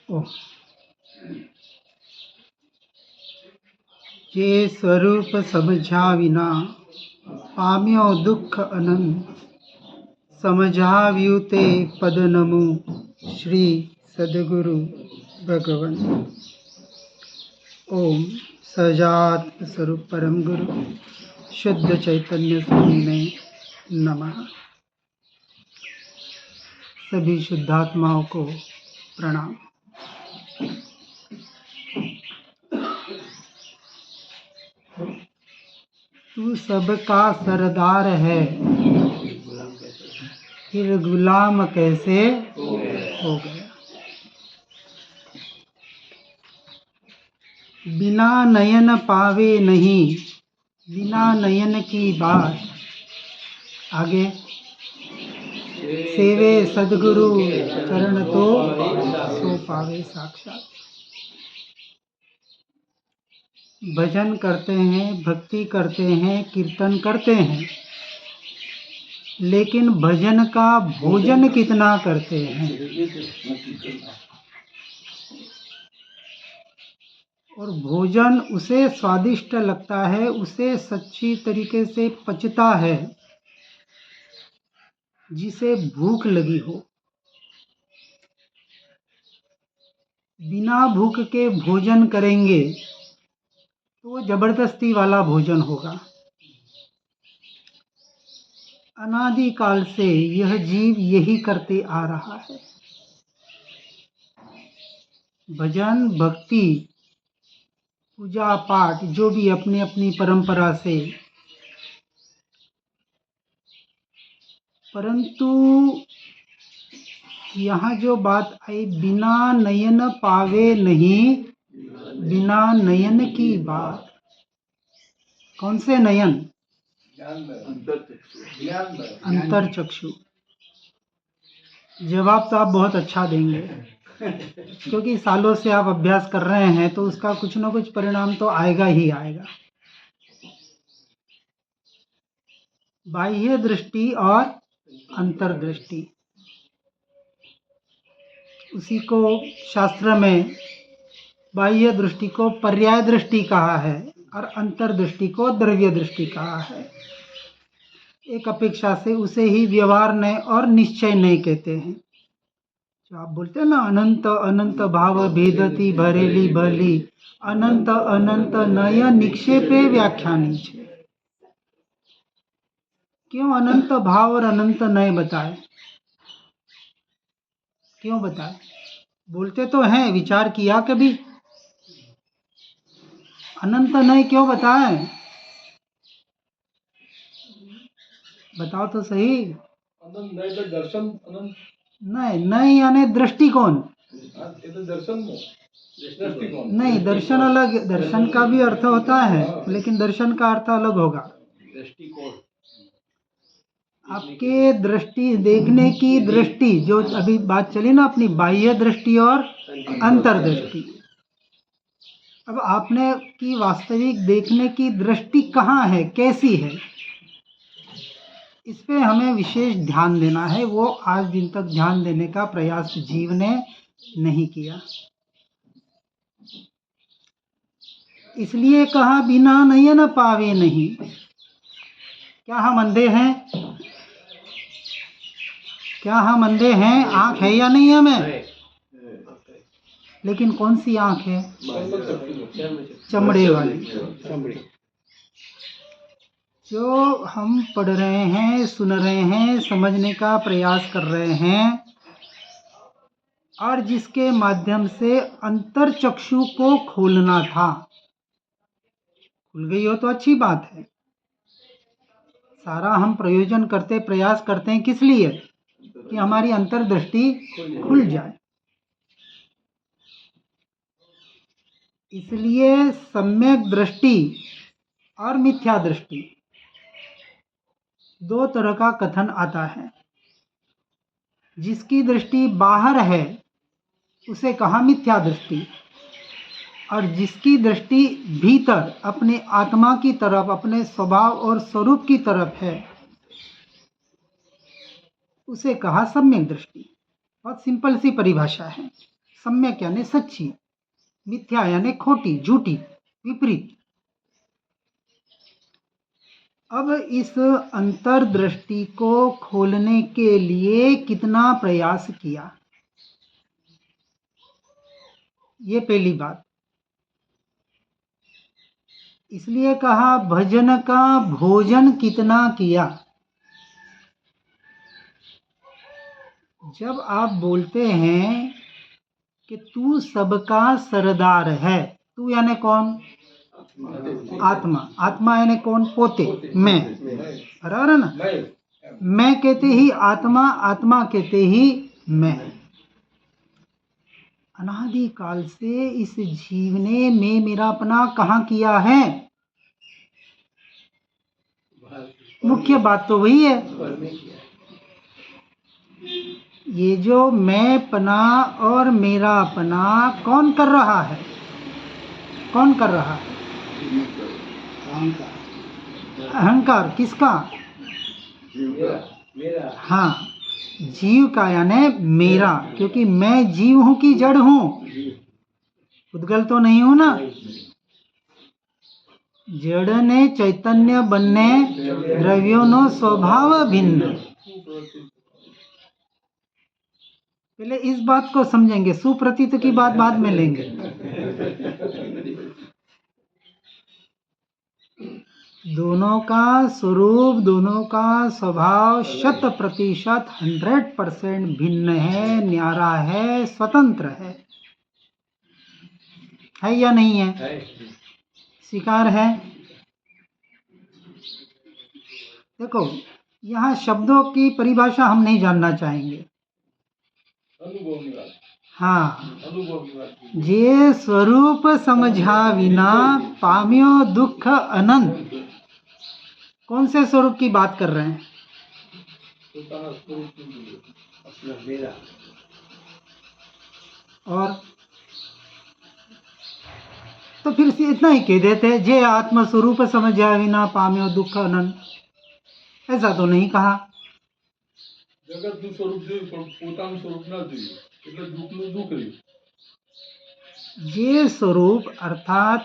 ओह, जे स्वरूप समझा विना पाम्यो दुख अनंत, समझाव्यु ते पद नमो श्री सद्गुरु भगवन। ओम सजात स्वरूप परम गुरु शुद्ध चैतन्य स्वामी नमः। सभी शुद्धात्माओं को प्रणाम। तू सबका सरदार है, फिर गुलाम कैसे हो गया। बिना नयन पावे नहीं, बिना नयन की बात। आगे सेवे सद्गुरु चरण तो सो पावे साक्षात। भजन करते हैं, भक्ति करते हैं, कीर्तन करते हैं, लेकिन भजन का भोजन कितना करते हैं। और भोजन उसे स्वादिष्ट लगता है, उसे सच्ची तरीके से पचता है जिसे भूख लगी हो। बिना भूख के भोजन करेंगे तो वो जबरदस्ती वाला भोजन होगा। अनादिकाल से यह जीव यही करते आ रहा है। भजन, भक्ति, पूजा पाठ जो भी अपनी अपनी परंपरा से, परंतु यहाँ जो बात आई, बिना नयन पावे नहीं, बिना नयन की बात। कौन से नयन? अंतर चक्षु। जवाब तो आप बहुत अच्छा देंगे क्योंकि सालों से आप अभ्यास कर रहे हैं, तो उसका कुछ न कुछ परिणाम तो आएगा ही आएगा। बाह्य दृष्टि और अंतर्दृष्टि, उसी को शास्त्र में बाह्य दृष्टि को पर्याय दृष्टि कहा है और अंतर्दृष्टि को द्रव्य दृष्टि कहा है। एक अपेक्षा से उसे ही व्यवहार नय और निश्चय नय कहते हैं। जो आप बोलते हैं ना, अनंत अनंत भाव भेदती भरेली भली, अनंत अनंत नय निक्षेपे व्याख्यानी छे। क्यों अनंत भाव और अनंत नय बताए? क्यों बताए? बोलते तो हैं, विचार किया कभी? अनंत नय क्यों बताए? बताओ तो सही। अनंत नय तो दर्शन, अनंत नहीं, नहीं यानी दृष्टिकोण। ये तो दर्शन दृष्टिकोण नहीं, दर्शन अलग, दर्शन का भी अर्थ होता है, लेकिन दर्शन का अर्थ अलग होगा। दृष्टिकोण आपके दृष्टि, देखने की दृष्टि, जो अभी बात चली ना अपनी, बाह्य दृष्टि और अंतर्दृष्टि। अब आपने की वास्तविक देखने की दृष्टि कहाँ है, कैसी है, इस पे हमें विशेष ध्यान देना है। वो आज दिन तक ध्यान देने का प्रयास जीव ने नहीं किया। इसलिए कहा बिना नयन पावे नहीं। क्या हम अंधे हैं? क्या हम अंधे हैं? आंख है या नहीं हमें? लेकिन कौन सी आंख है? चमड़े वाली। जो हम पढ़ रहे हैं, सुन रहे हैं, समझने का प्रयास कर रहे हैं, और जिसके माध्यम से अंतर चक्षु को खोलना था, खुल गई हो तो अच्छी बात है। सारा हम प्रयोजन करते, प्रयास करते हैं किस लिए? कि हमारी अंतर्दृष्टि खुल जाए। इसलिए सम्यक दृष्टि और मिथ्या दृष्टि दो तरह का कथन आता है। जिसकी दृष्टि बाहर है उसे कहा मिथ्या दृष्टि, और जिसकी दृष्टि भीतर अपने आत्मा की तरफ, अपने स्वभाव और स्वरूप की तरफ है, उसे कहा सम्यक दृष्टि। बहुत सिंपल सी परिभाषा है। सम्यक यानी सच्ची, मिथ्या यानी खोटी, झूठी, विपरीत। अब इस अंतर्दृष्टि को खोलने के लिए कितना प्रयास किया, ये पहली बात। इसलिए कहा भजन का भोजन कितना किया। जब आप बोलते हैं कि तू सबका सरदार है, तू यानी कौन? आत्मा। आत्मा यानी कौन? पोते, मैं। बराबर है ना? मैं कहते ही आत्मा, आत्मा कहते ही मैं। अनादि काल से इस जीव ने मैं मेरापना कहाँ किया है? मुख्य बात तो वही है। ये जो मैंपना और मेरापना कौन कर रहा है? कौन कर रहा है? अहंकार। किसका? मेरा। हाँ, जीव का यानी मेरा, क्योंकि मैं जीव हूं कि जड़ हूं? उद्गल तो नहीं हूं ना। जड़ ने चैतन्य बनने द्रव्यों नो स्वभाव भिन्न। पहले इस बात को समझेंगे, सुप्रतीत की बात बाद में लेंगे। दोनों का स्वरूप, दोनों का स्वभाव 100% 100% भिन्न है, न्यारा है, स्वतंत्र है या नहीं है? स्वीकार है। देखो, यहाँ शब्दों की परिभाषा हम नहीं जानना चाहेंगे। हाँ, जे स्वरूप समझा विना पाम्यो दुख अनंत। कौन से स्वरूप की बात कर रहे हैं? और तो फिर से इतना ही कह देते, जे आत्म स्वरूप समझा विना पाम्यो दुख अनंत। ऐसा तो नहीं कहा। जगत નું સ્વરૂપ જોયું પણ પોતાનું સ્વરૂપ ના જોયું, એટલે દુઃખનું દુઃખ રહ્યું। ये स्वरूप अर्थात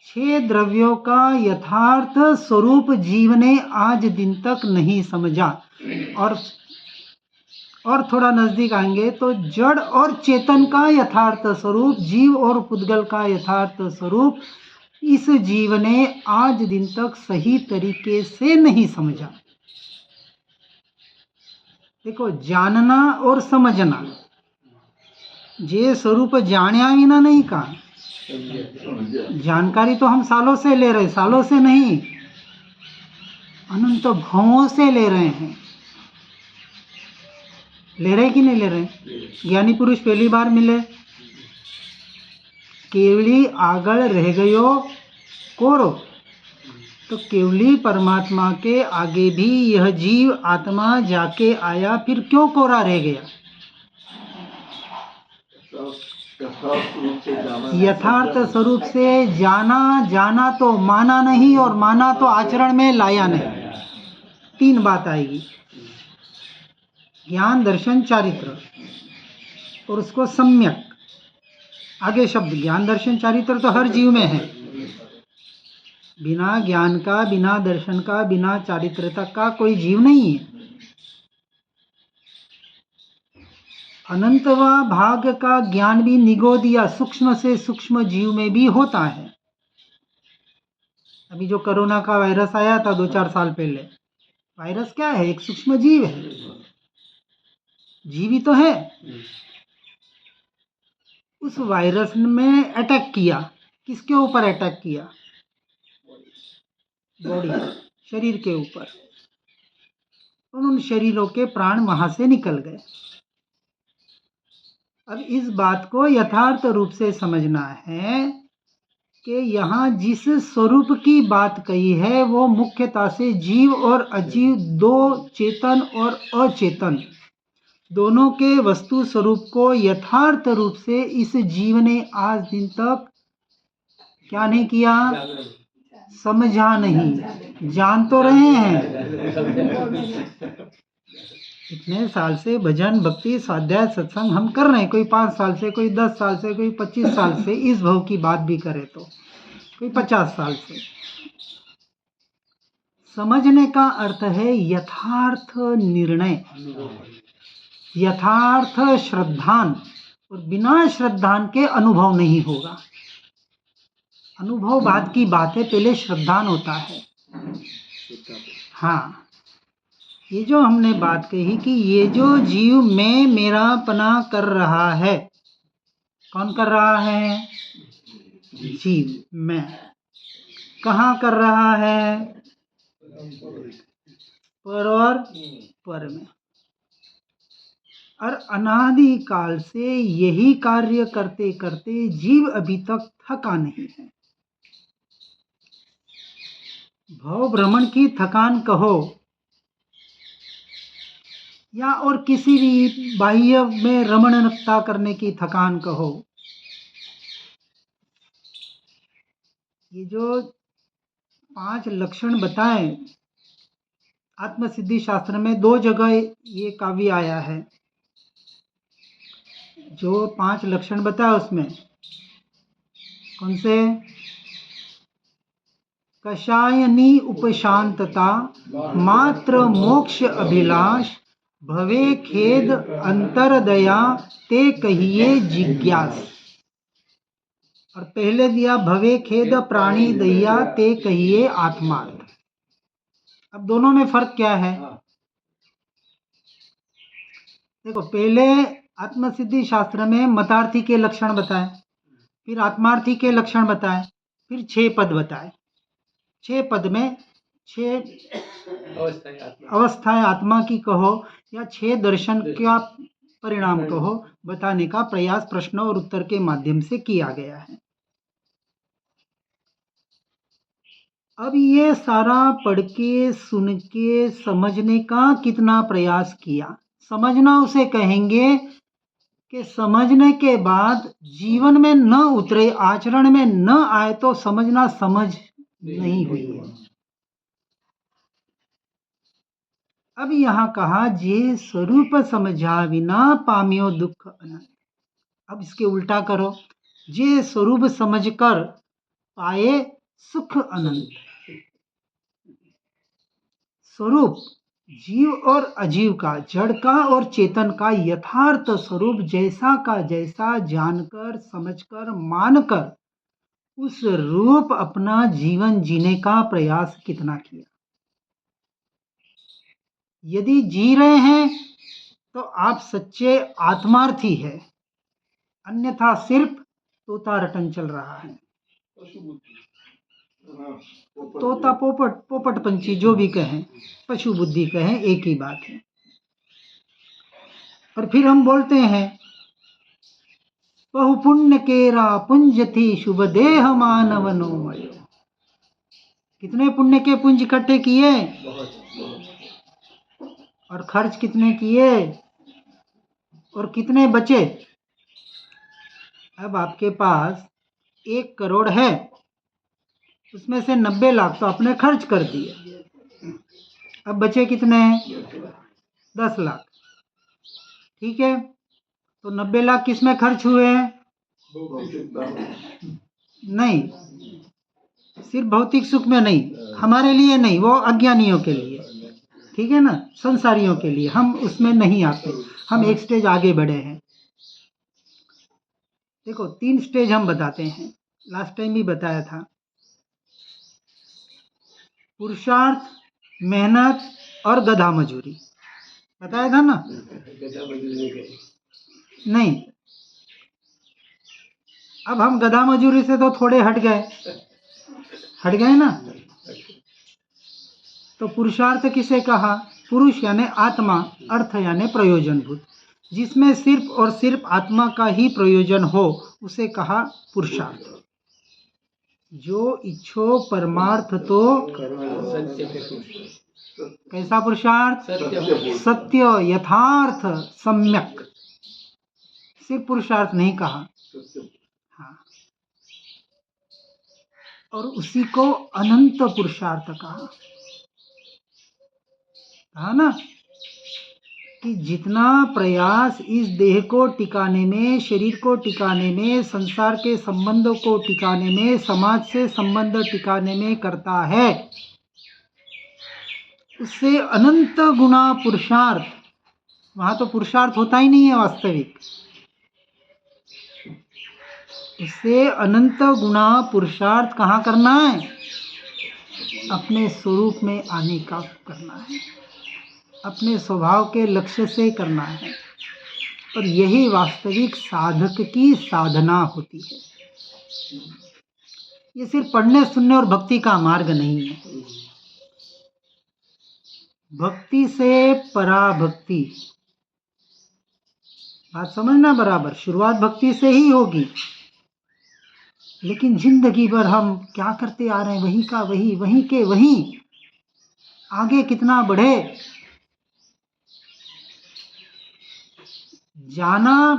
6 द्रव्यों का यथार्थ स्वरूप जीव ने आज दिन तक नहीं समझा। और थोड़ा नजदीक आएंगे तो जड़ और चेतन का यथार्थ स्वरूप, जीव और पुद्गल का यथार्थ स्वरूप इस जीव ने आज दिन तक सही तरीके से नहीं समझा। देखो, जानना और समझना, जे स्वरूप जान्या विना नहीं कहा। जानकारी तो हम सालों से ले रहे, सालों से नहीं, अनंत भवों से ले रहे हैं। ले रहे कि नहीं ले रहे? ज्ञानी पुरुष पहली बार मिले, केवली आगल रह गयो कोरो। तो केवली परमात्मा के आगे भी यह जीव आत्मा जाके आया, फिर क्यों कोरा रह गया? यथार्थ स्वरूप से जाना, जाना तो माना नहीं, और माना तो आचरण में लाया नहीं। 3 बात आएगी, ज्ञान, दर्शन, चारित्र, और उसको सम्यक। आगे शब्द ज्ञान, दर्शन, चारित्र तो हर जीव में है। बिना ज्ञान का, बिना दर्शन का, बिना चारित्रता का कोई जीव नहीं है। अनंतवा भाग का ज्ञान भी निगोद या सूक्ष्म से सूक्ष्म जीव में भी होता है। अभी जो कोरोना का वायरस आया था 2-4 साल पहले, वायरस क्या है? एक सूक्ष्म जीव है, जीवी तो है। उस वायरस में अटैक किया, किसके ऊपर अटैक किया? बॉडी, शरीर के ऊपर। उन शरीरों के प्राण वहां से निकल गए। अब इस बात को यथार्थ रूप से समझना है कि यहाँ जिस स्वरूप की बात कही है वो मुख्यतः से जीव और अजीव, 2 चेतन और अचेतन, दोनों के वस्तु स्वरूप को यथार्थ रूप से इस जीव ने आज दिन तक क्या नहीं किया? समझा नहीं। जान तो रहे हैं, इतने साल से भजन भक्ति स्वाध्याय सत्संग हम कर रहे हैं, कोई 5 साल से, कोई 10 साल से, कोई 25 साल से, इस भाव की बात भी करे तो कोई 50 साल से। समझने का अर्थ है यथार्थ निर्णय, यथार्थ श्रद्धान, और बिना श्रद्धान के अनुभव नहीं होगा। अनुभव बाद की बात है, पहले श्रद्धान होता है। हाँ, ये जो हमने बात कही कि ये जो जीव मैं मेरापना कर रहा है, कौन कर रहा है? जीव, मैं। कहाँ कर रहा है? पर और पर में। और अनादि काल से यही कार्य करते करते जीव अभी तक थका नहीं है। भव भ्रमण की थकान कहो या और किसी भी बाह्य में रमणता करने की थकान कहो, ये जो 5 लक्षण बताए आत्मसिद्धि शास्त्र में 2 जगह ये काव्य आया है। जो 5 लक्षण बताया उसमें कौन से? कषायनी उपशांतता, मात्र मोक्ष अभिलाष, भवे खेद अंतरदया, ते कहिए जिज्ञास। और पहले दिया भवे खेद प्राणी दया, ते कहिए आत्मार्थ। अब दोनों में फर्क क्या है? देखो, पहले आत्मसिद्धि शास्त्र में मतार्थी के लक्षण बताए, फिर आत्मार्थी के लक्षण बताए, फिर 6 पद बताए। 6 पद में 6 अवस्थाएं आत्मा की कहो या 6 दर्शन का परिणाम कहो, बताने का प्रयास प्रश्न और उत्तर के माध्यम से किया गया है। अब ये सारा पढ़ के सुन के समझने का कितना प्रयास किया? समझना उसे कहेंगे कि समझने के बाद जीवन में न उतरे, आचरण में न आए तो समझना समझ नहीं हुई है। अब यहाँ कहा जे स्वरूप समझा विना पाम्यो दुख अनंत। अब इसके उल्टा करो, जे स्वरूप समझकर पाए सुख अनंत। स्वरूप जीव और अजीव का, जड़ का और चेतन का यथार्थ स्वरूप जैसा का जैसा जानकर समझकर मानकर उस रूप अपना जीवन जीने का प्रयास कितना किया। यदि जी रहे हैं तो आप सच्चे आत्मार्थी है, अन्यथा सिर्फ तोता रटन चल रहा है। तोता पोपट, पोपट पंछी जो भी कहें, पशु बुद्धि कहें, एक ही बात है। और फिर हम बोलते हैं बहु पुण्य केरा पुंज थी शुभ देह मानवनो मयो। कितने पुण्य के पुंज इकट्ठे किए और खर्च कितने किए और कितने बचे? अब आपके पास 1 करोड़ है, उसमें से 90 लाख तो आपने खर्च कर दिए, अब बचे कितने? 10 लाख। ठीक है, तो 90 लाख किस में खर्च हुए? नहीं, सिर्फ भौतिक सुख में नहीं, हमारे लिए नहीं, वो अज्ञानियों के लिए, ठीक है ना, संसारियों के लिए। हम उसमें नहीं आते, हम एक स्टेज आगे बढ़े हैं। देखो, 3 स्टेज हम बताते हैं, लास्ट टाइम भी बताया था। पुरुषार्थ, मेहनत और गधा मजूरी बताया था ना? नहीं, अब हम गधा मजूरी से तो थोड़े हट गए ना। तो पुरुषार्थ किसे कहा? पुरुष यानी आत्मा, अर्थ यानी प्रयोजनभूत, जिसमें सिर्फ और सिर्फ आत्मा का ही प्रयोजन हो, उसे कहा पुरुषार्थ। जो इच्छो परमार्थ तो कैसा पुरुषार्थ? सत्य, यथार्थ, सम्यक। सिर्फ पुरुषार्थ नहीं कहा। हाँ, और उसी को अनंत पुरुषार्थ कहा ना। कि जितना प्रयास इस देह को टिकाने में, शरीर को टिकाने में, संसार के संबंधों को टिकाने में, समाज से संबंध टिकाने में करता है, उससे अनंत गुना पुरुषार्थ, वहाँ तो पुरुषार्थ होता ही नहीं है वास्तविक, उससे अनंत गुना पुरुषार्थ कहाँ करना है? अपने स्वरूप में आने का करना है, अपने स्वभाव के लक्ष्य से करना है। और यही वास्तविक साधक की साधना होती है। ये सिर्फ पढ़ने सुनने और भक्ति का मार्ग नहीं है। भक्ति से पराभक्ति, बात समझना बराबर, शुरुआत भक्ति से ही होगी, लेकिन जिंदगी भर हम क्या करते आ रहे हैं? वही का वही, वही के वही, आगे कितना बढ़े, जाना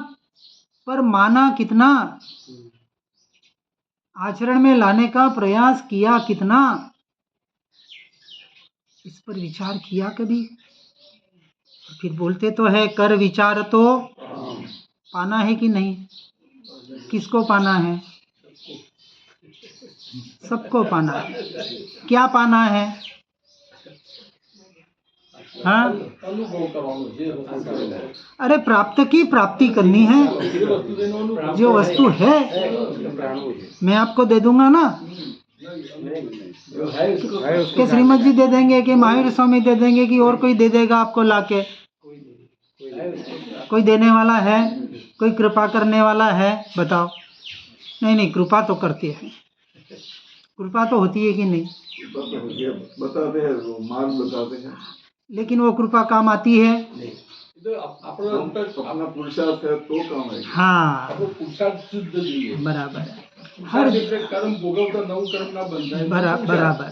पर माना कितना, आचरण में लाने का प्रयास किया कितना, इस पर विचार किया कभी? फिर बोलते तो है कर विचार तो पाना है कि नहीं? किसको पाना है? सबको पाना है। क्या पाना है? हाँ, अरे प्राप्त की प्राप्ति करनी है। जो वस्तु है मैं आपको दे दूंगा ना, कि श्रीमद जी दे देंगे, कि महावीर स्वामी दे देंगे, कि और कोई दे देगा आपको लाके? कोई देने वाला है? कोई कृपा करने वाला है? बताओ। नहीं, कृपा तो करती है, कृपा तो होती है कि नहीं? बताते हैं, मार्ग बताते हैं, लेकिन वो कृपा काम आती है? अपना पुरुषार्थ है तो काम है। हाँ, पुरुषार्थ शुद्ध है, बराबर है। हर कर्म भोगवता नव कर्म ना बंधा, बराबर।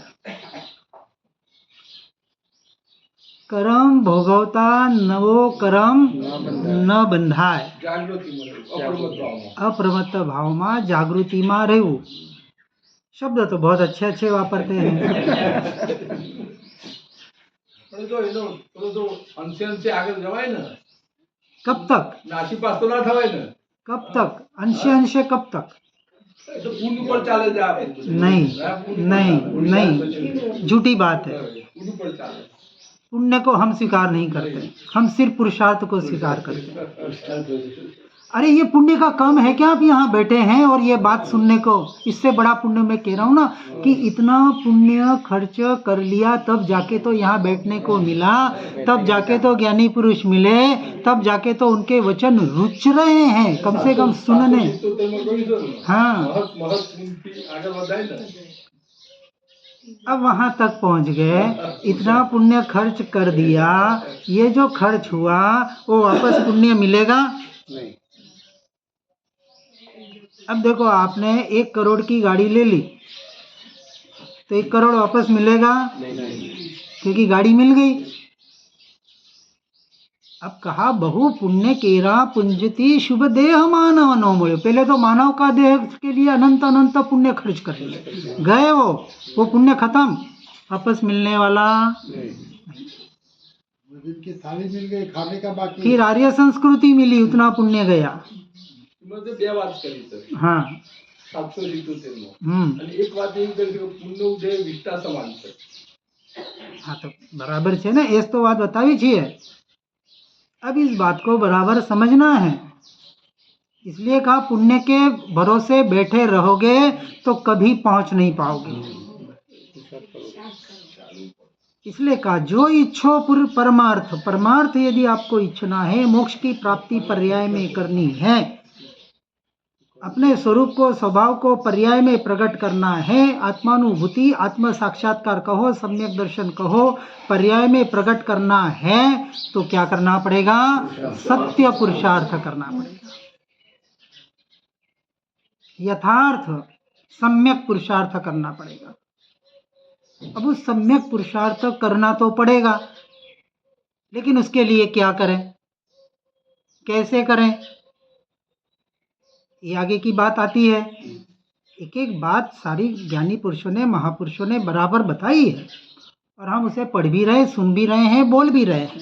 कर्म भोगवता नवो कर्म न बंधाय, अप्रमत्त भाव में जागृति में रहવું। शब्द तो बहुत अच्छे अच्छे वापरते हैं। तो अंशे आगे जवाय ना, कब तक? नासी पास तो ना थवाय ना, कब तक? अंशे कब तक? तो पुण्य पर चाले जा। नहीं, झूठी बात है। पुण्य पर चाले, पुण्य को हम स्वीकार नहीं करते, हम सिर्फ पुरुषार्थ को स्वीकार करते हैं। अरे ये पुण्य का कम है क्या? आप यहाँ बैठे हैं और ये बात सुनने को, इससे बड़ा पुण्य मैं कह रहा हूँ ना, कि इतना पुण्य खर्च कर लिया तब जाके तो यहाँ बैठने को मिला, तब जाके तो ज्ञानी पुरुष मिले, तब जाके तो उनके वचन रुच रहे हैं, कम से कम सुनने। हाँ, अब वहां तक पहुंच गए, इतना पुण्य खर्च कर दिया, ये जो खर्च हुआ वो वापस पुण्य मिलेगा? नहीं। अब देखो, आपने 1 करोड़ की गाड़ी ले ली तो 1 करोड़ वापस मिलेगा? नहीं, क्योंकि गाड़ी मिल गई। अब कहा बहु पुण्य केरा पुंजति शुभ देह मानव नो मुळे। पहले तो मानव का देह के लिए अनंत अनंत पुण्य खर्च कर लिए, गए वो पुण्य खत्म, वापस मिलने वाला की थाली मिल गई, खाने का बाकी। फिर आर्य संस्कृति मिली, उतना पुण्य गया। हाँ, 777 एक बात यही पुण्य उदय विष्टा समान છે। हाँ, तो बराबर है ना, ऐस तो बात बतावी छे। अब इस बात को बराबर समझना है, इसलिए कहा पुण्य के भरोसे बैठे रहोगे तो कभी पहुंच नहीं पाओगे। इसलिए कहा जो इच्छो परमार्थ, परमार्थ यदि आपको इच्छना है, मोक्ष की प्राप्ति पर्याय में करनी है, अपने स्वरूप को, स्वभाव को पर्याय में प्रकट करना है, आत्मानुभूति, आत्म साक्षात्कार कहो, सम्यक दर्शन कहो, पर्याय में प्रकट करना है, तो क्या करना पड़ेगा? सत्य पुरुषार्थ करना पड़ेगा, यथार्थ सम्यक पुरुषार्थ करना पड़ेगा। अब उस सम्यक पुरुषार्थ करना तो पड़ेगा, लेकिन उसके लिए क्या करें, कैसे करें, ये आगे की बात आती है। एक एक बात सारी ज्ञानी पुरुषों ने, महापुरुषों ने बराबर बताई है, और हम उसे पढ़ भी रहे, सुन भी रहे हैं, बोल भी रहे हैं।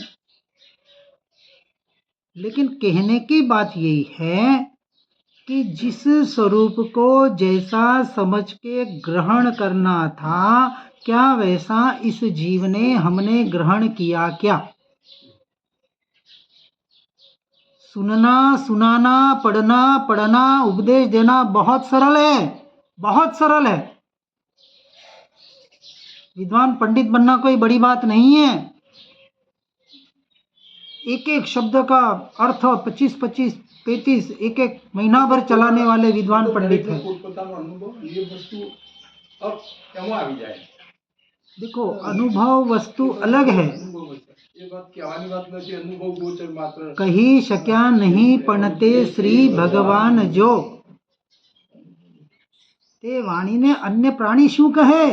लेकिन कहने की बात यही है कि जिस स्वरूप को जैसा समझ के ग्रहण करना था, क्या वैसा इस जीव ने हमने ग्रहण किया क्या? सुनना, सुनाना, पढ़ना, पढ़ना, उपदेश देना बहुत सरल है, बहुत सरल है। विद्वान पंडित बनना कोई बड़ी बात नहीं है। एक एक शब्द का अर्थ 25-25, 35 एक एक महीना भर चलाने वाले विद्वान पंडित हैं। પોતપોતાનો અનુભવ એ વસ્તુ अब એમાં આવી જાય। देखो, अनुभव वस्तु अलग है। અનુભવ છે એ વાત કહેવાની વાત નથી, અનુભવ ગોચર માત્ર। कही शक्या नहीं पणते श्री भगवान जो, ते वाणी ने अन्य प्राणी शू कहे,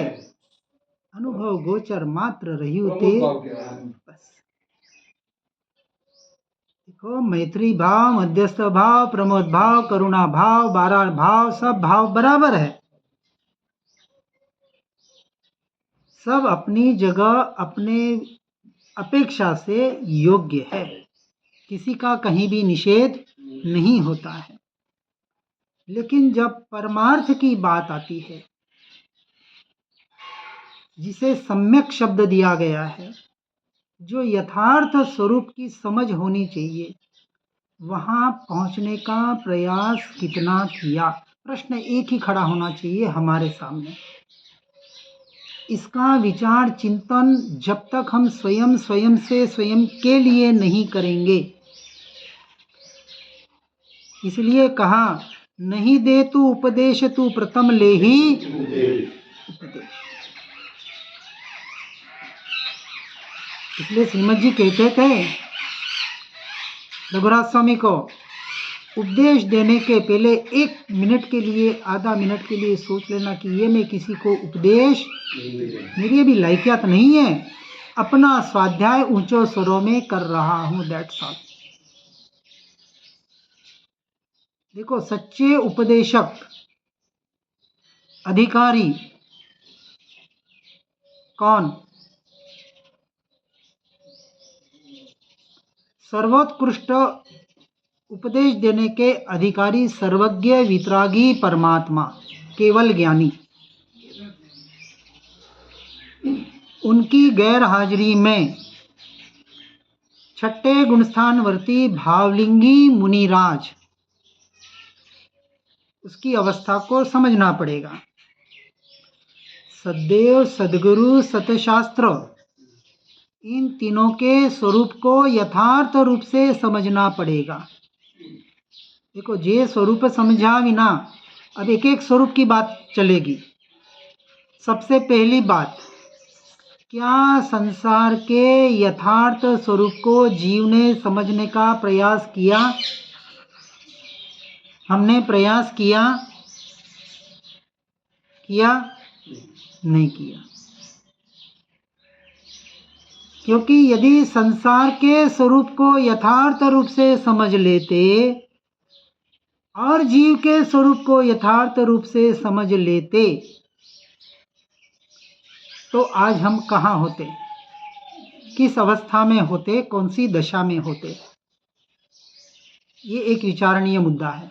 अनुभव गोचर मात्र रह्यु ते। પ્રમોદ ભાવ કહેવાય। बस देखो, मैत्री भाव, मध्यस्थ भाव, प्रमोद भाव, करुणा भाव, बारा भाव, सब भाव बराबर है। सब अपनी जगह अपने अपेक्षा से योग्य है। किसी का कहीं भी निषेध नहीं होता है। लेकिन जब परमार्थ की बात आती है, जिसे सम्यक शब्द दिया गया है, जो यथार्थ स्वरूप की समझ होनी चाहिए, वहां पहुंचने का प्रयास कितना किया? प्रश्न एक ही खड़ा होना चाहिए हमारे सामने। इसका विचार चिंतन जब तक हम स्वयं से स्वयं के लिए नहीं करेंगे, इसलिए कहा, नहीं दे तू उपदेश, तू प्रथम ले ही उपदेश। इसलिए श्रीमद जी कहते थे रघुराज स्वामी को, उपदेश देने के पहले 1 मिनट के लिए, आधा मिनट के लिए सोच लेना कि ये मैं किसी को उपदेश, मेरी अभी लायकियत नहीं है, अपना स्वाध्याय ऊंचो स्वरों में कर रहा हूं, दैट्स ऑल। देखो, सच्चे उपदेशक, अधिकारी कौन? सर्वोत्कृष्ट उपदेश देने के अधिकारी सर्वज्ञ वितरागी परमात्मा, केवल ज्ञानी। उनकी गैर हाजिरी में छठे गुणस्थानवर्ती भावलिंगी मुनिराज, उसकी अवस्था को समझना पड़ेगा। सद्देव, सद्गुरु, सतशास्त्र, इन तीनों के स्वरूप को यथार्थ रूप से समझना पड़ेगा। देखो, जे स्वरूप समझा बिना, अब एक एक स्वरूप की बात चलेगी। सबसे पहली बात, क्या संसार के यथार्थ स्वरूप को जीव ने समझने का प्रयास किया? हमने प्रयास किया? नहीं किया। क्योंकि यदि संसार के स्वरूप को यथार्थ रूप से समझ लेते और जीव के स्वरूप को यथार्थ रूप से समझ लेते, तो आज हम कहाँ होते, किस अवस्था में होते, कौन सी दशा में होते? ये एक विचारणीय मुद्दा है।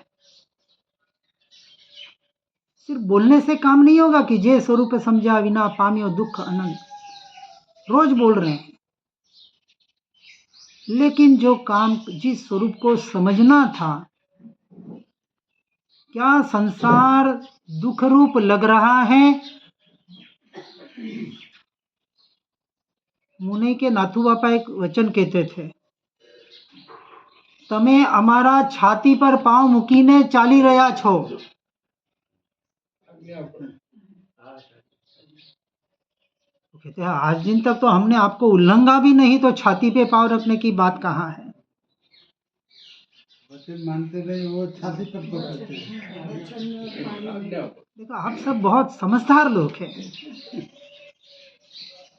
सिर्फ बोलने से काम नहीं होगा कि जे स्वरूप समझा विना पामियो दुख अनंत, रोज बोल रहे हैं, लेकिन जो काम, जिस स्वरूप को समझना था, क्या संसार दुख रूप लग रहा है? मुने के नाथू बापा एक वचन कहते थे, तमे अमारा छाती पर पांव मूकीने चाली रह्या छो। कहते हैं, आज दिन तक तो हमने आपको उल्लंघा भी नहीं, तो छाती पे पांव रखने की बात कहाँ है? वचन मानते नहीं, वो छाती पर पकड़ते हैं। देखो, आप सब बहुत समझदार लोग हैं,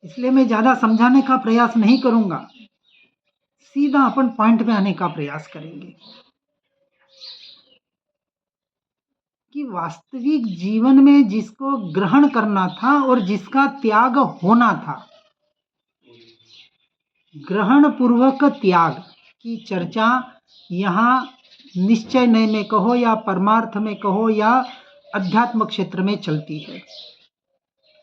इसलिए मैं ज्यादा समझाने का प्रयास नहीं करूंगा, सीधा अपन पॉइंट पे आने का प्रयास करेंगे कि वास्तविक जीवन में जिसको ग्रहण करना था और जिसका त्याग होना था, ग्रहण पूर्वक त्याग की चर्चा यहाँ निश्चय नय में कहो या परमार्थ में कहो या अध्यात्म क्षेत्र में चलती है।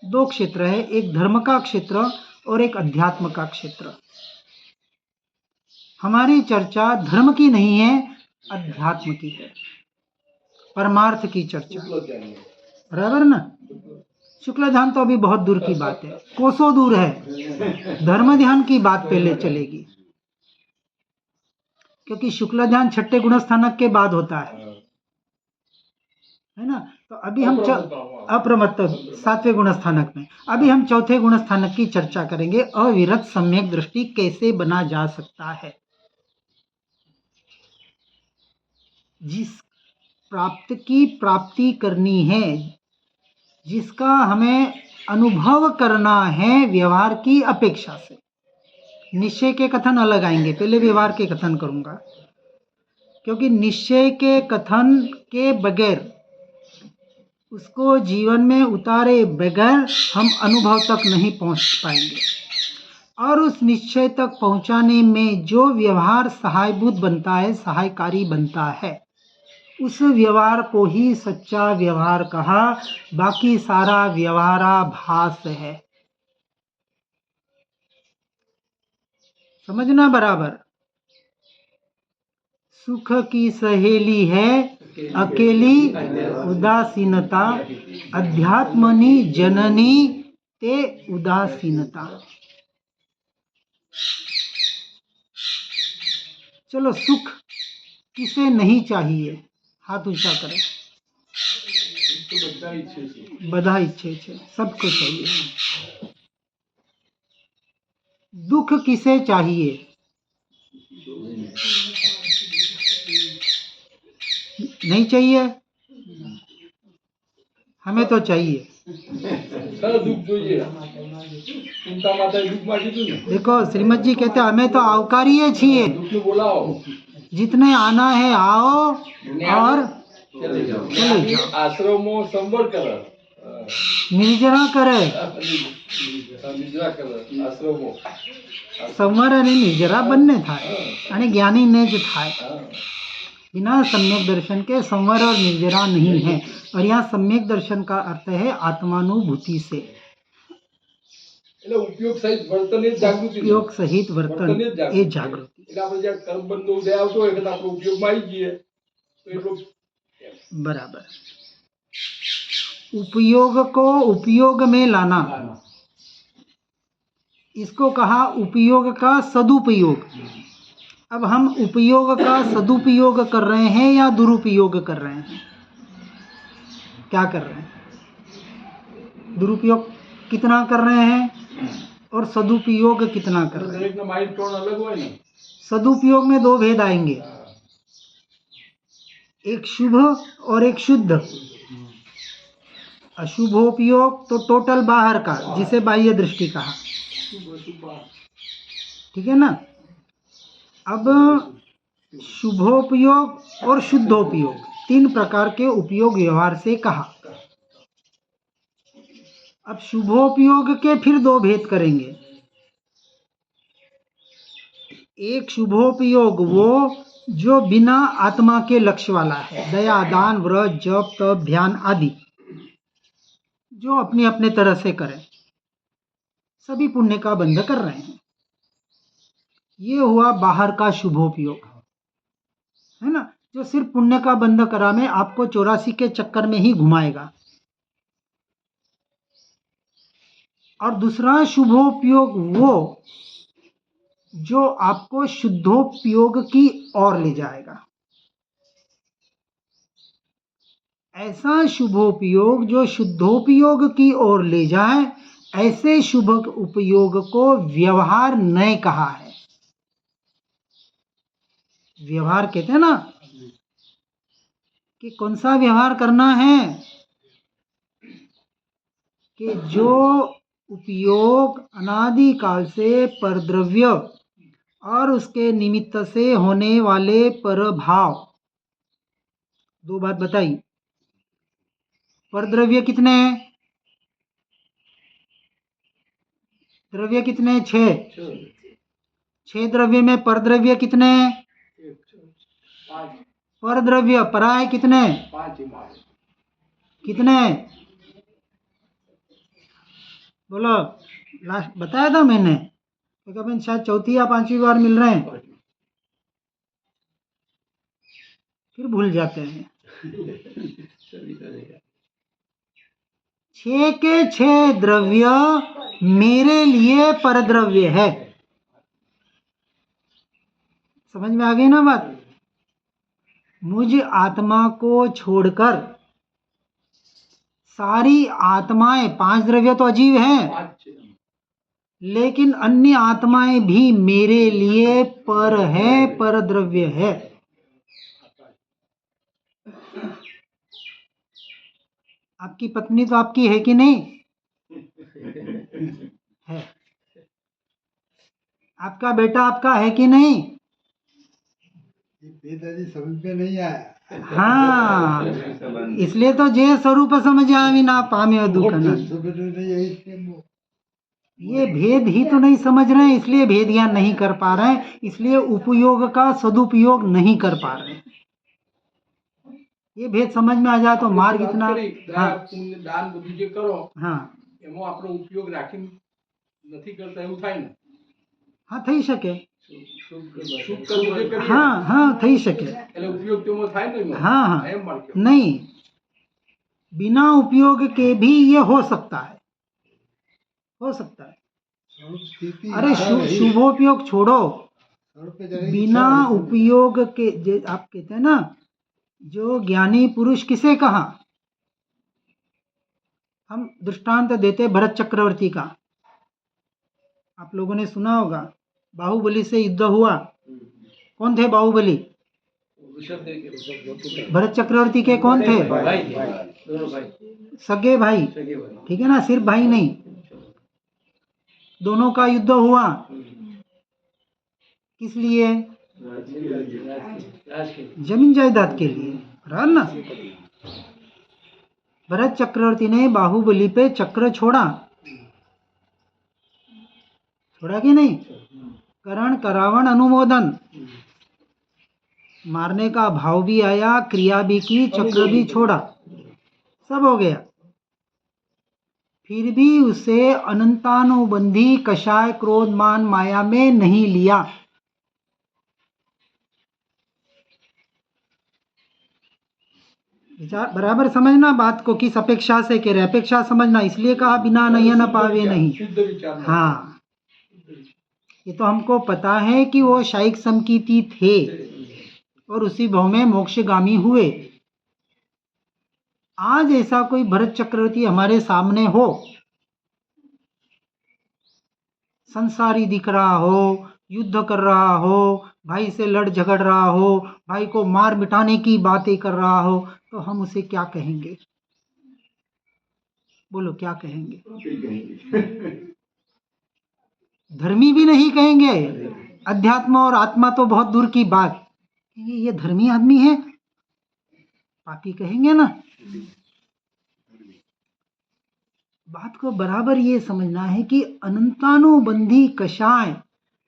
दो क्षेत्र है, एक धर्म का क्षेत्र और एक अध्यात्म का क्षेत्र। हमारी चर्चा धर्म की नहीं है, अध्यात्म की है, परमार्थ की चर्चा। बराबर ना? शुक्ल ध्यान तो अभी बहुत दूर की बात है, कोसों दूर है। धर्म ध्यान की बात पहले चलेगी, क्योंकि शुक्ल ध्यान छठे गुणस्थानक के बाद होता है ना? तो अभी हम अप्रमत्त 7वें गुणस्थानक में, अभी हम चौथे गुणस्थानक की चर्चा करेंगे। अविरत सम्यक दृष्टि कैसे बना जा सकता है। जिस प्राप्ति करनी है, जिसका हमें अनुभव करना है व्यवहार की अपेक्षा से। निश्चय के कथन अलग आएंगे, पहले व्यवहार के कथन करूंगा, क्योंकि निश्चय के कथन के बगैर, उसको जीवन में उतारे बगैर हम अनुभव तक नहीं पहुंच पाएंगे। और उस निश्चय तक पहुंचाने में जो व्यवहार सहायभूत बनता है, सहायकारी बनता है, उस व्यवहार को ही सच्चा व्यवहार कहा। बाकी सारा व्यवहाराभास है। समझना बराबर। सुख की सहेली है अकेली उदासीनता, अध्यात्मनि जननी ते उदासीनता। चलो, सुख किसे नहीं चाहिए? हाथ ऊंचा करें। बधा इच्छे छे, सबको चाहिए। दुख किसे चाहिए? नहीं चाहिए, हमें तो चाहिए। देखो, श्रीमद जी कहते हमें तो आवकारीय छिए, जितने आना है आओ और चले जाओ। आश्रमों संवर कर, निर्जरा करे, आश्रमों संवर અને निर्जरा બંને થાય અને જ્ઞાનીને જ થાય। बिना सम्यक दर्शन के संवर और निर्जरा नहीं है। और यहाँ सम्यक दर्शन का अर्थ है आत्मानुभूति से। उपयोग सहित वर्तन जागृति, उपयोग सहित वर्तन એ જાગૃતિ। એટલે આપણે જ્યાં કર્મ બંધ ઉદય આવતો હોય એટલે આપણે ઉપયોગમાં આવી જઈએ તો એટલું बराबर। उपयोग को उपयोग में लाना, इसको कहा उपयोग का सदुपयोग। अब हम उपयोग का सदुपयोग कर रहे हैं या दुरुपयोग कर रहे हैं? क्या कर रहे हैं? दुरुपयोग कितना कर रहे हैं और सदुपयोग कितना कर रहे हैं? माइंड टोन अलग हो ना। सदुपयोग में दो भेद आएंगे, एक शुभ और एक शुद्ध। अशुभोपयोग तो टोटल बाहर का, जिसे बाह्य दृष्टि कहा, ठीक है ना? अब शुभोपयोग और शुद्धोपयोग, तीन प्रकार के उपयोग व्यवहार से कहा। अब शुभोपयोग के फिर दो भेद करेंगे। एक शुभोपयोग वो जो बिना आत्मा के लक्ष्य वाला है, दया, दान, व्रत, जप, तप, ध्यान आदि, जो अपने अपने तरह से करें, सभी पुण्य का बंध कर रहे हैं। ये हुआ बाहर का शुभोपयोग, है ना? जो सिर्फ पुण्य का बंध करा में आपको 84 के चक्कर में ही घुमाएगा। और दूसरा शुभोपयोग वो जो आपको शुद्धोपयोग की ओर ले जाएगा। ऐसा शुभोपयोग जो शुद्धोपयोग की ओर ले जाए, ऐसे शुभ उपयोग को व्यवहार नहीं कहा है। व्यवहार कहते हैं ना कि कौन सा व्यवहार करना है, कि जो उपयोग अनादिकाल से परद्रव्य और उसके निमित्त से होने वाले परभाव। दो बात बताई। परद्रव्य कितने हैं? द्रव्य कितने हैं? 6। 6 द्रव्य में परद्रव्य कितने हैं? पर द्रव्य परा है कितने? 5 ही मारे। कितने? बोलो, लास्ट बताया था मैंने, तो कभी शायद चौथी या पांचवी बार मिल रहे हैं, फिर भूल जाते हैं। 6 के 6 द्रव्य मेरे लिए परद्रव्य है। समझ में आ गई ना बात? मुझ आत्मा को छोड़कर सारी आत्माएं, 5 द्रव्य तो अजीब हैं, लेकिन अन्य आत्माएं भी मेरे लिए पर है, पर द्रव्य है। आपकी पत्नी तो आपकी है कि नहीं? है। आपका बेटा आपका है कि नहीं? पिताजी समझ में नहीं आया। हाँ, इसलिए तो जे स्वरूप समझ आवी ना पामे दुख न। समझ में नहीं आई इसलिए वो ये भेद ही तो नहीं समझ रहे हैं, इसलिए भेद ज्ञान नहीं कर पा रहे हैं, इसलिए उपयोग का सदुपयोग नहीं कर पा रहे हैं। ये भेद समझ में आ जाए तो मार्ग इतना। हाँ પુણ્ય દાન બધું જે કરો हाँ એમાં આપણો ઉપયોગ રાખીને નથી કરતા એવું થાય ને. हाँ થઈ શકે। શુભ કર્મ જે કરીએ हाँ हाँ થઈ શકે। એટલે ઉપયોગ તેમાં થાય ને એમાં. हाँ हाँ એમ મારે કહેવું. नहीं, बिना उपयोग के भी ये हो सकता है, हो सकता है। स्थिति अरे शुभोपयोग छोड़ो, बिना उपयोग के आप कहते हैं ना, जो ज्ञानी पुरुष किसे कहा? हम दृष्टांत देते भरत चक्रवर्ती का, आप लोगों ने सुना होगा। बाहुबली से युद्ध हुआ, कौन थे बाहुबली? भरत चक्रवर्ती के कौन थे? सगे भाई, ठीक है ना, सिर्फ भाई नहीं, दोनों का युद्ध हुआ। किस लिए? जमीन जायदाद के लिए, बराबर ना। भरत चक्रवर्ती ने बाहुबली पे चक्र छोड़ा, छोड़ा कि नहीं? करण करावण अनुमोदन, मारने का भाव भी आया, क्रिया भी की, चक्र भी छोड़ा, सब हो गया। फिर भी उसे अनंतानुबंधी कषाय क्रोध मान माया में नहीं लिया। विचार बराबर समझना बात को, किस अपेक्षा से कह रहे, अपेक्षा समझना, इसलिए कहा बिना नयन पावे नहीं। શુદ્ધ વિચાર. हाँ, ये तो हमको पता है कि वो शायिक समकीर्ति थे और उसी भाव में मोक्षगामी हुए। आज ऐसा कोई भरत चक्रवर्ती हमारे सामने हो, संसारी दिख रहा हो, युद्ध कर रहा हो, भाई से लड़ झगड़ रहा हो, भाई को मार मिटाने की बातें कर रहा हो, तो हम उसे क्या कहेंगे? बोलो क्या कहेंगे? धर्मी भी नहीं कहेंगे, अध्यात्म और आत्मा तो बहुत दूर की बात, ये धर्मी आदमी है, पापी कहेंगे ना। बात को बराबर ये समझना है कि अनंतानुबंधी कषाय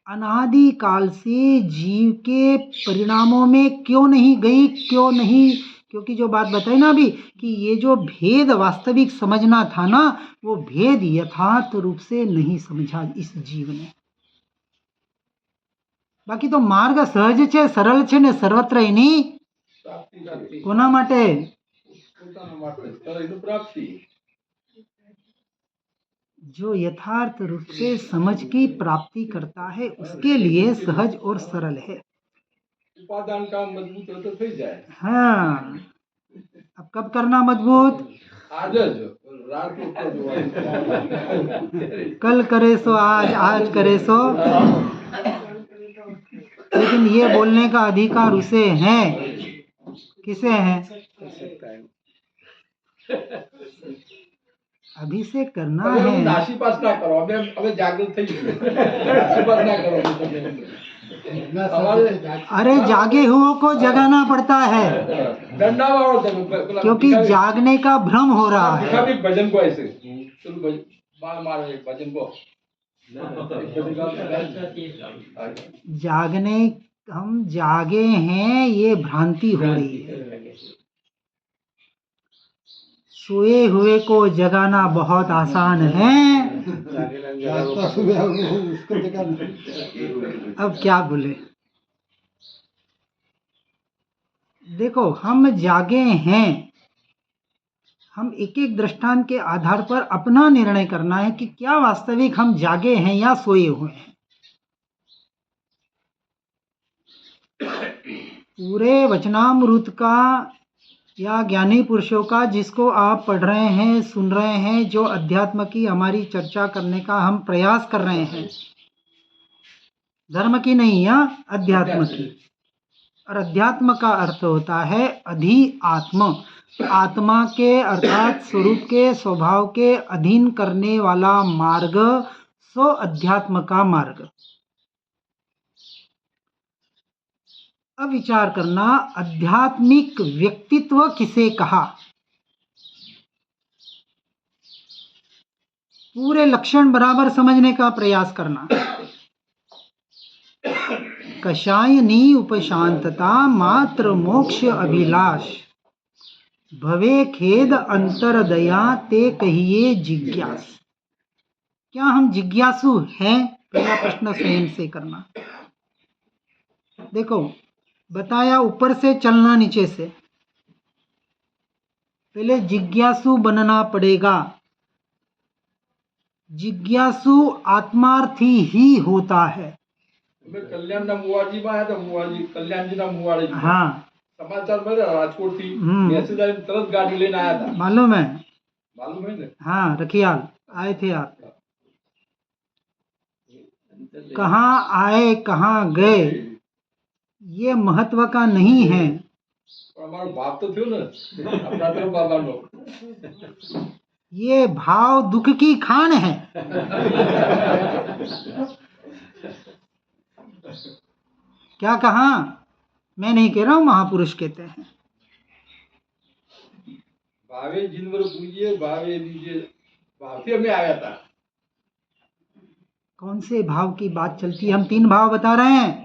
अनादि काल से जीव के परिणामों में क्यों नहीं गई, क्यों नहीं? क्योंकि जो बात बताई ना अभी कि ये जो भेद वास्तविक समझना था ना, वो भेद यथार्थ रूप से नहीं समझा इस जीव ने। बाकी तो मार्ग सहज छे, सरल छे ने सर्वत्र एनी कोना माटे? પોતાના માટે એનું પ્રાપ્તિ. जो यथार्थ रूप से समझ की प्राप्ति करता है उसके लिए सहज और सरल है। ઉપાદાન કામ મજબૂત હોય તો થઈ જાય. हाँ, अब कब करना मजबूत? आज જ રાત ઉપર જોવાનું. कल करे सो आज, आज करे सो, लेकिन ये बोलने का अधिकार उसे है, किसे है? अभी से करना હવે है। નાસીપાસ ના કરો. હવે જાગૃત થઈ ગયું. નાસીપાસ ના કરો. अरे जागे हुओं को जगाना पड़ता है, डंडा वाળો તમે क्योंकि जागने का भ्रम हो रहा है। ભિખારી ભજન ગાય છે. ચલો બાળ મારે એક ભજન ગો. जागने हम जागे हैं ये भ्रांति हो रही है। सोए हुए को जगाना बहुत आसान है। जागता सुबह वो उसको जगाना। अब क्या बोले। देखो, हम जागे हैं, हम एक एक दृष्टांत के आधार पर अपना निर्णय करना है कि क्या वास्तविक हम जागे हैं या सोए हुए हैं। पूरे वचनामृत का या ज्ञानी पुरुषों का जिसको आप पढ़ रहे हैं, सुन रहे हैं, जो अध्यात्म की हमारी चर्चा करने का हम प्रयास कर रहे हैं, धर्म की नहीं या अध्यात्म की। और अध्यात्म का अर्थ होता है अधि आत्म, आत्मा के अर्थात स्वरूप के स्वभाव के अधीन करने वाला मार्ग, सो अध्यात्म का मार्ग। अब विचार करना, आध्यात्मिक व्यक्तित्व किसे कहा। पूरे लक्षण बराबर समझने का प्रयास करना। कषायनी उपशांतता मात्र मोक्ष अभिलाष, भवे खेद अंतर दया ते कहिए जिज्ञास। क्या हम जिज्ञासु हैं? पहला प्रश्न स्वयं से करना। देखो, बताया ऊपर से चलना नीचे से। पहले जिज्ञासु बनना पड़ेगा। जिज्ञासु आत्मार्थी ही होता है। कल्याण ना मुवाजी में आया था, मुवाजी कल्याण जी ना मुवाड़ी। हाँ, समाचार में राजकोट थी, मैसेज आया, तुरंत गाड़ी लेने आया था। मालूम है? मालूम है ना? हाँ, रखियाल आए थे आप। कहाँ आए कहाँ गए ये महत्व का नहीं है। हमारा बाप तो थे ना, अपना तो बाबा लोग। ये भाव दुख की खान है। क्या कहा? मैं नहीं कह रहा हूं, महापुरुष कहते हैं। भावे जिनवर पूजिए भावे दीजिए, भाव से हमें आया था। कौन से भाव की बात चलती है? हम तीन भाव बता रहे हैं,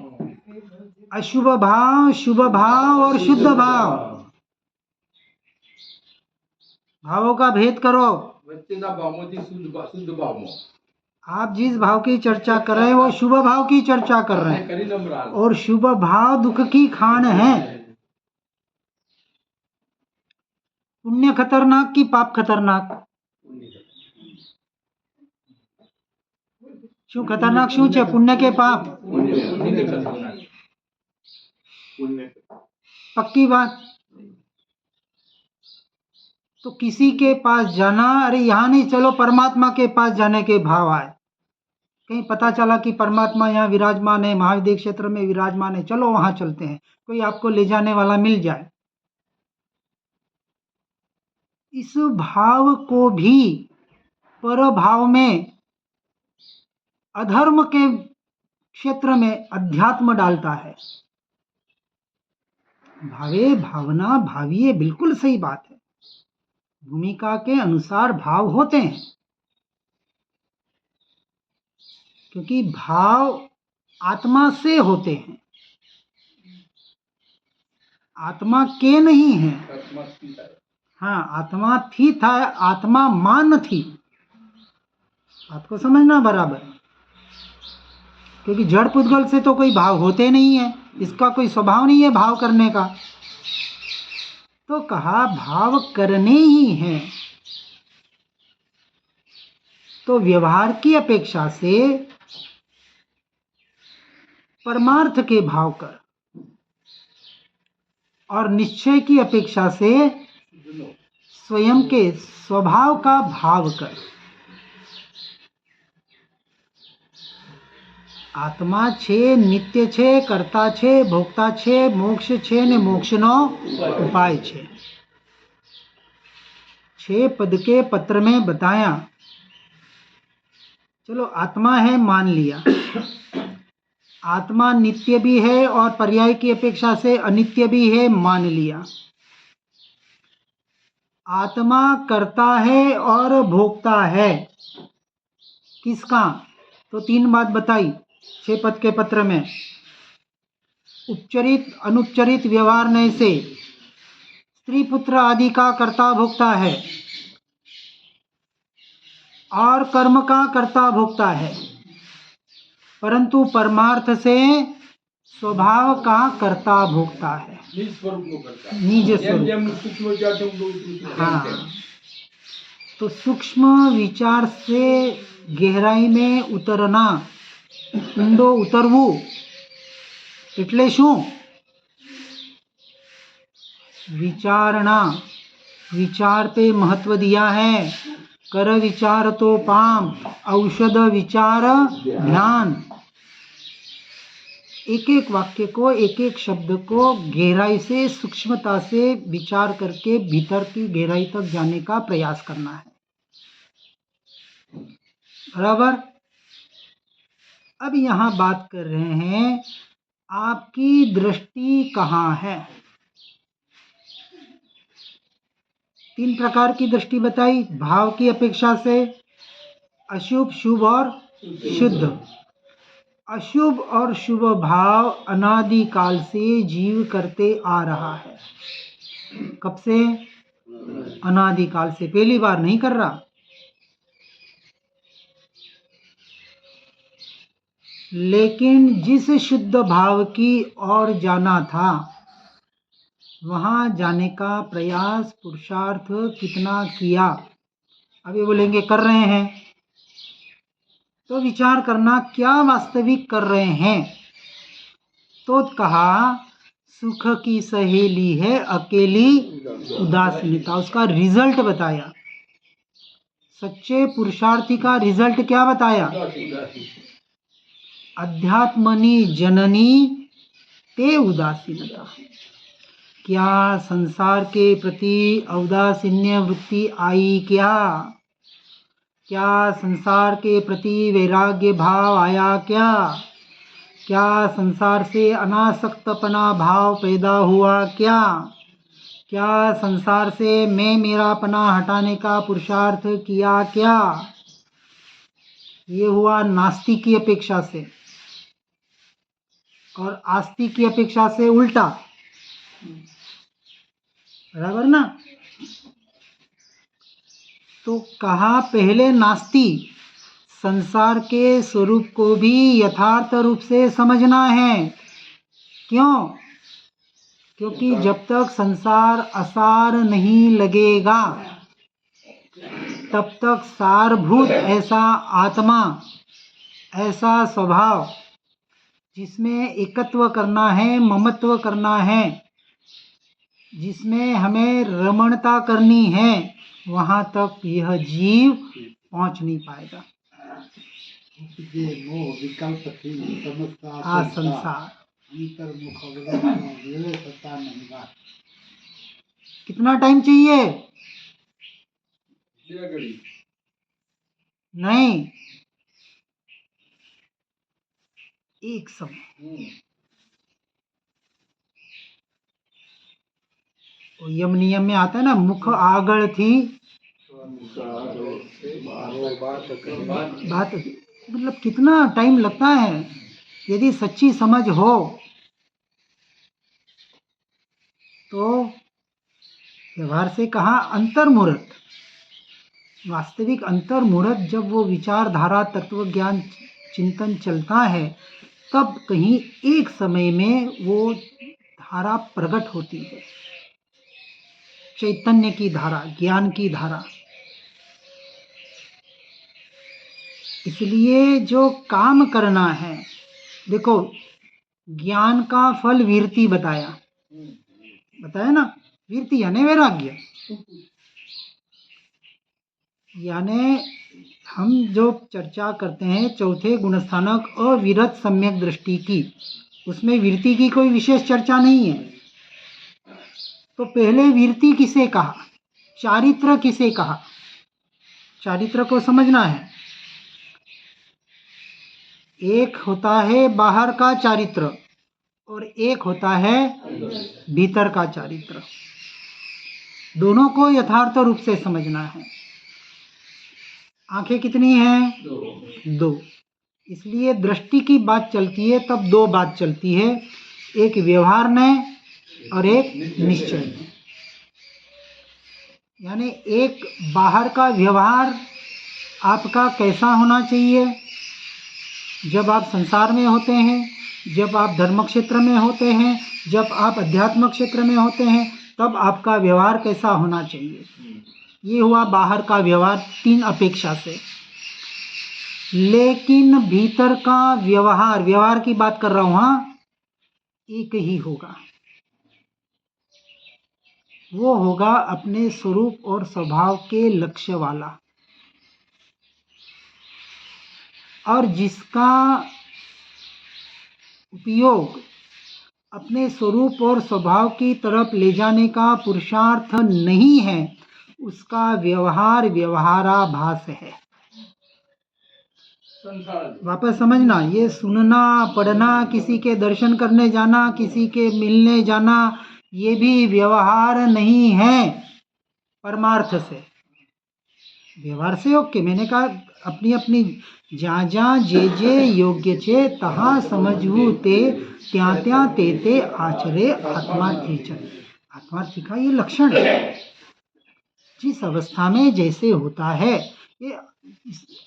अशुभ भाव, शुभ भाव और शुद्ध भाव। भावों का भेद करो। बच्चे ना भाव शुद्ध भाव में। आप जिस भाव की चर्चा कर रहे हैं वो शुभ भाव की चर्चा कर रहे हैं, और शुभ भाव दुख की खान है। पुण्य खतरनाक कि पाप खतरनाक? શું ખતરનાક શું છે, પુણ્ય કે પાપ? पक्की बात। तो किसी के पास जाना, अरे यहाँ नहीं, चलो परमात्मा के पास जाने के भाव आए। कहीं पता चला कि परमात्मा यहाँ विराजमान है, महाविद्य क्षेत्र में विराजमान है, चलो वहां चलते हैं, कोई आपको ले जाने वाला मिल जाए। इस भाव को भी पर भाव में, अधर्म के क्षेत्र में अध्यात्म डालता है। भावे भावना भाविये, बिल्कुल सही बात है। भूमिका के अनुसार भाव होते हैं, क्योंकि भाव आत्मा से होते हैं, आत्मा के नहीं है। हाँ, आत्मा थी था, आत्मा मान थी। बात को समझना बराबर, क्योंकि जड़ पुद्गल से तो कोई भाव होते नहीं है, इसका कोई स्वभाव नहीं है भाव करने का। तो कहा भाव करने ही हैं, तो व्यवहार की अपेक्षा से परमार्थ के भाव कर, और निश्चय की अपेक्षा से स्वयं के स्वभाव का भाव कर। आत्मा छे, नित्य छे, कर्ता छे, भोक्ता छे, मोक्ष छे ने मोक्षनो उपाय छे। 6 पद के पत्र में बताया। चलो, आत्मा है मान लिया, आत्मा नित्य भी है और पर्याय की अपेक्षा से अनित्य भी है, मान लिया। आत्मा करता है और भोगता है, किसका? तो 3 बात बताई 6 पद के पत्र में। उपचरित अनुपचरित व्यवहारने से स्त्री पुत्र आदि का कर्ता भोक्ता है और कर्म का कर्ता भोक्ता है, परंतु परमार्थ से स्वभाव का कर्ता भोक्ता है, निज स्वरूप को करता है। निज જેમ स्वरूप। જેમ सूक्ष्म विचार थे उनको सूक्ष्म हाँ, तेम तेम। तो सूक्ष्म विचार से गहराई में उतरना, ઊંડો ઉતરવું એટલે શું? विचारना, विचार पे महत्व दिया है। कर विचार तो पाम, औषध विचार ध्यान। एक एक वाक्य को, एक एक शब्द को गहराई से, सूक्ष्मता से विचार करके भीतर की गहराई तक जाने का प्रयास करना है। बराबर। अब यहाँ बात कर रहे हैं, आपकी दृष्टि कहाँ है? 3 प्रकार की दृष्टि बताई, भाव की अपेक्षा से, अशुभ, शुभ और शुद्ध। अशुभ और शुभ भाव अनादिकाल से जीव करते आ रहा है। कब से? अनादिकाल से, पहली बार नहीं कर रहा। लेकिन जिस शुद्ध भाव की ओर जाना था, वहां जाने का प्रयास, पुरुषार्थ कितना किया? अब ये बोलेंगे कर रहे हैं, तो विचार करना, क्या वास्तविक कर रहे हैं? तो कहा सुख की सहेली है अकेली उदासीनता। उसका रिजल्ट बताया। सच्चे पुरुषार्थी का रिजल्ट क्या बताया? अध्यात्मनि जननी ते उदासीनता। क्या संसार के प्रति औदासीन्य वृत्ति आई? क्या संसार के प्रति वैराग्य भाव आया? क्या संसार से अनासक्तपना भाव पैदा हुआ? क्या संसार से मैं मेरापना हटाने का पुरुषार्थ किया? ये हुआ नास्तिक की अपेक्षा से, और आस्तिक की अपेक्षा से उल्टा। बराबर ना? तो कहा पहले नास्ती, संसार के स्वरूप को भी यथार्थ रूप से समझना है। क्यों? क्योंकि जब तक संसार असार नहीं लगेगा, तब तक सारभूत ऐसा आत्मा, ऐसा स्वभाव जिसमें एकत्व करना है, ममत्व करना है, जिसमें हमें रमणता करनी है, वहां तक यह जीव पहुंच नहीं पाएगा। જે મોહ વિકલ્પ થી સમજતા आ संसार अंतर्मुख अवगत वेळे सत्ता नहीं बात। कितना टाइम चाहिए? બે ઘડી। नहीं, एक समय। वो यम नियम में आता है ना, मुख आगळ थी बात। मतलब कितना टाइम लगता है यदि सच्ची समझ हो तो। व्यवहार से कहा अंतर्मुहूर्त, वास्तविक अंतर्मुहूर्त जब वो विचारधारा, तत्व ज्ञान, चिंतन चलता है, तब कहीं एक समय में वो धारा प्रकट होती है, चैतन्य की धारा, ज्ञान की धारा। इसलिए जो काम करना है, देखो ज्ञान का फल वीरति बताया ना, वीरति यानी वैराग्य। यानी हम जो चर्चा करते हैं चौथे गुणस्थानक अविरत सम्यक दृष्टि की, उसमें वीरति की कोई विशेष चर्चा नहीं है। तो पहले वीरति किसे कहा, चारित्र किसे कहा? चारित्र को समझना है। एक होता है बाहर का चारित्र और एक होता है भीतर का चारित्र। दोनों को यथार्थ रूप से समझना है। आंखें कितनी हैं? 2। इसलिए दृष्टि की बात चलती है तब 2 बात चलती है। एक व्यवहार में और एक निश्चय में। यानी एक बाहर का व्यवहार आपका कैसा होना चाहिए जब आप संसार में होते हैं, जब आप धर्म क्षेत्र में होते हैं, जब आप अध्यात्म क्षेत्र में होते हैं, तब आपका व्यवहार कैसा होना चाहिए। ये हुआ बाहर का व्यवहार 3 अपेक्षा से। लेकिन भीतर का व्यवहार की बात कर रहा हूँ, हाँ, एक ही होगा। वो होगा अपने स्वरूप और स्वभाव के लक्ष्य वाला, और जिसका उपयोग अपने स्वरूप और स्वभाव की तरफ ले जाने का पुरुषार्थ नहीं है, उसका व्यवहार व्यवहाराभास है। वापस समझना, ये सुनना पढ़ना, किसी के दर्शन करने जाना, किसी के मिलने जाना, ये भी व्यवहार नहीं है परमार्थ से। व्यवहार से ओके, मैंने कहा अपनी अपनी जहाँ जहाँ जे योग्य छे तहाँ समझू ते त्या त्या ते आचरे आत्मार्थी च। आत्मार्थी का ये लक्षण है, जिस अवस्था में जैसे होता है। ये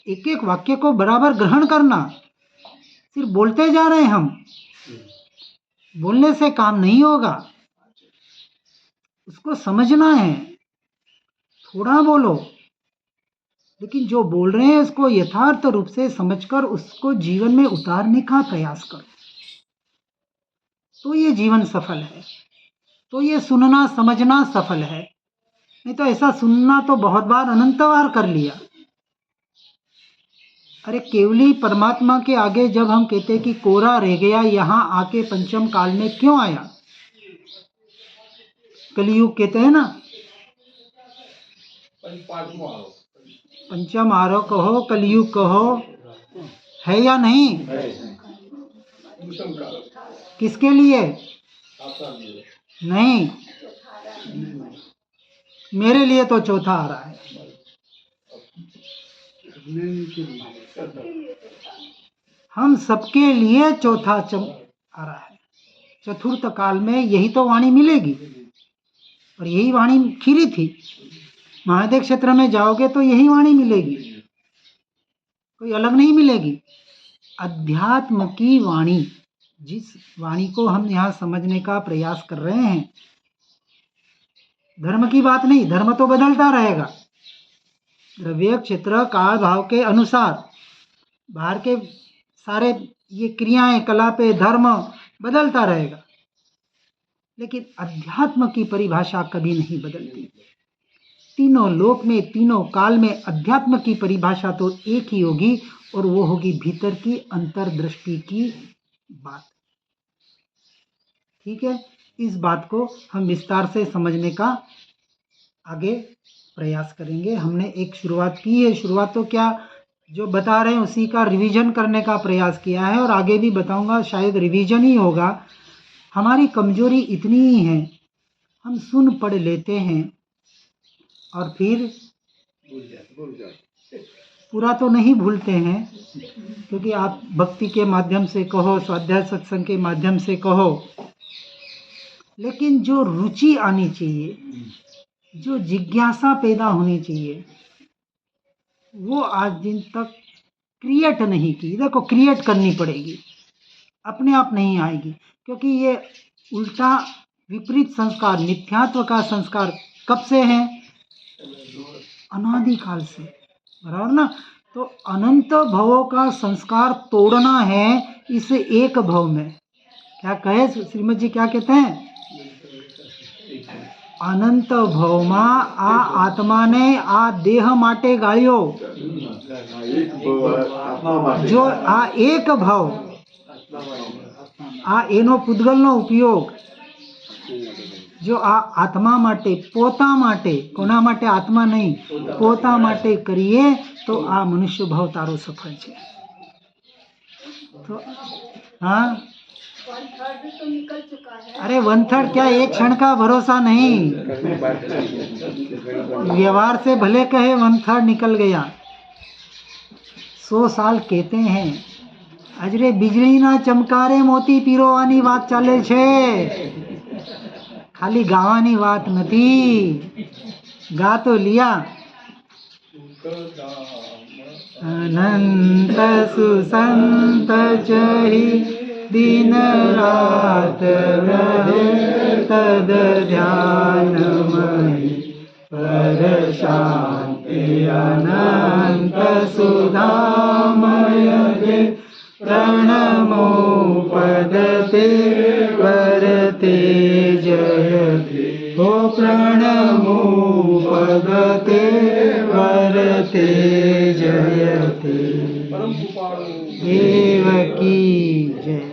एक एक वाक्य को बराबर ग्रहण करना। सिर्फ बोलते जा रहे हैं हम, बोलने से काम नहीं होगा, उसको समझना है। थोड़ा बोलो, लेकिन जो बोल रहे हैं उसको यथार्थ रूप से समझकर उसको जीवन में उतारने का प्रयास करो, तो ये जीवन सफल है, तो ये सुनना समझना सफल है। नहीं तो ऐसा सुनना तो बहुत बार अनंत बार कर लिया। अरे केवली परमात्मा के आगे जब हम कहते कि कोरा रह गया, यहाँ आके पंचम काल में क्यों आया? कलयुग कहते हैं ना, पंचम आरो कहो, कलयुग कहो, है या नहीं? किसके लिए? नहीं, मेरे लिए तो चौथा आ रहा है। हम सबके लिए चौथा आ रहा है। चतुर्थ काल में यही तो वाणी मिलेगी, और यही वाणी खीरी थी। महादेव क्षेत्र में जाओगे तो यही वाणी मिलेगी, कोई अलग नहीं मिलेगी। अध्यात्म की वाणी, जिस वाणी को हम यहाँ समझने का प्रयास कर रहे हैं, धर्म की बात नहीं। धर्म तो बदलता रहेगा, द्रव्य क्षेत्र काल भाव के अनुसार बाहर के सारे ये क्रियाएं, कलापें, धर्म बदलता रहेगा, लेकिन अध्यात्म की परिभाषा कभी नहीं बदलती। तीनों लोक में, तीनों काल में अध्यात्म की परिभाषा तो एक ही होगी, और वो होगी भीतर की अंतर्दृष्टि की बात। ठीक है, इस बात को हम विस्तार से समझने का आगे प्रयास करेंगे। हमने एक शुरुआत की है, शुरुआत तो क्या जो बता रहे हैं उसी का रिवीजन करने का प्रयास किया है, और आगे भी बताऊंगा, शायद रिवीजन ही होगा। हमारी कमजोरी इतनी ही है, हम सुन पढ़ लेते हैं और फिर पूरा तो नहीं भूलते हैं, क्योंकि आप भक्ति के माध्यम से कहो, स्वाध्याय सत्संग के माध्यम से कहो, लेकिन जो रुचि आनी चाहिए, जो जिज्ञासा पैदा होनी चाहिए, वो आज दिन तक क्रिएट नहीं की। देखो, क्रिएट करनी पड़ेगी, अपने आप नहीं आएगी, क्योंकि ये उल्टा विपरीत संस्कार, मिथ्यात्व का संस्कार कब से है? अनादि काल से, बराबर ना? तो अनंत भवों का संस्कार तोड़ना है इस एक भव में। क्या कहे श्रीमद जी, क्या कहते हैं? अनंत भवमा आ आत्मा ने आ देह माटे गाळ्यो, जो आ एक भव, आ एनो पुद्गलનો ઉપયોગ जो आ आत्मा माटे, पोता माटे, कोना माटे? आत्मा नहीं, पोता माटे करिए तो आ मनुष्य भाव तारो सफल है। तो हाँ, 1/3 तो निकल चुका है। अरे 1/3 क्या, एक क्षण का भरोसा नहीं। व्यवहार से भले कहे 1/3 निकल गया, 100 साल कहते हैं, અજરે વીજળીના ચમકારે મોતી પીરોવાની વાત ચાલે છે, ખાલી ગાવાની વાત નથી. ગા તો લિયા. અનંત સુસંત જહી दिन रात रहे तद ध्यान मही पर शांति अनंत सुधामय गे प्रणमो पदते वरते जयते हो प्रणमो पदते वरते जयते परम कृपाळु देव की जय.